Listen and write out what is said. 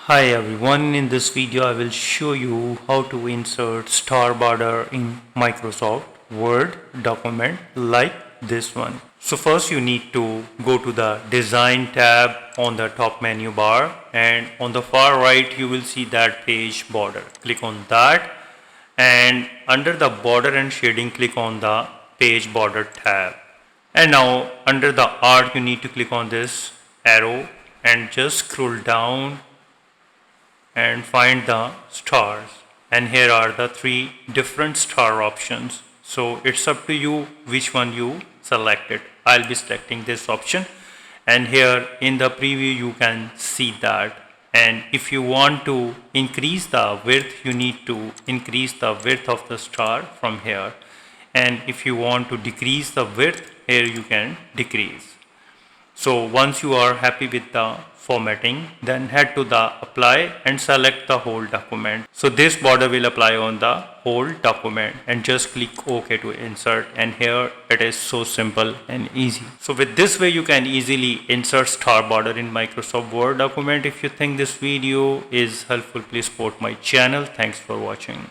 Hi everyone, in this video I will show you how to insert star border in Microsoft Word document like this one. So first you need to go to the design tab on the top menu bar, and on the far right you will see that page border. Click on that, and under the border and shading click on the page border tab. And now under the art you need to click on this arrow and just scroll down and find the stars, and here are the three different star options. So it's up to you which one you selected. I'll be selecting this option, and here in the preview you can see that. And if you want to increase the width, you need to increase the width of the star from here, and if you want to decrease the width, here you can decrease. So once you are happy with the formatting, then head to the apply and select the whole document. So this border will apply on the whole document, and just click OK to insert, and here it is so simple and easy. So with this way you can easily insert star border in Microsoft Word document. If you think this video is helpful, please support my channel. Thanks for watching.